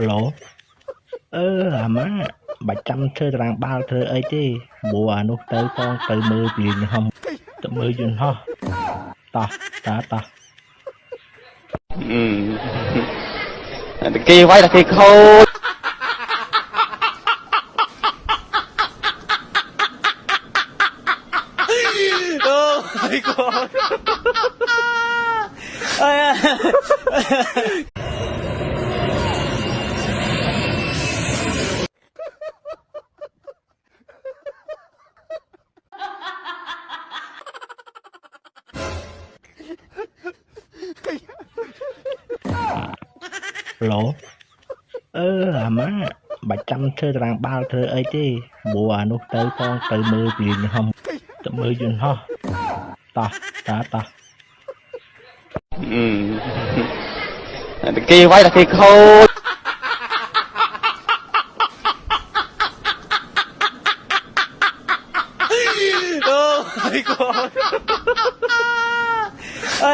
ឡូអាម៉ាបាច់ចាំធ្វើតារាងបាល់ធ្វើអីទេព្រោះអានោះទៅផងទៅមើលពលានហោះទៅមើលយន្តហោះតោះតោះគេវាយតែគេខូចអូ my god អា ឡូអាម៉ាបាច់ចាំធ្វើតារាងបាល់ធ្វើអីទេព្រោះអានោះទៅផងទៅមើលពលានហោះទៅមើលយន្តហោះតោះគេវាយតែគេខូចអូ my god អា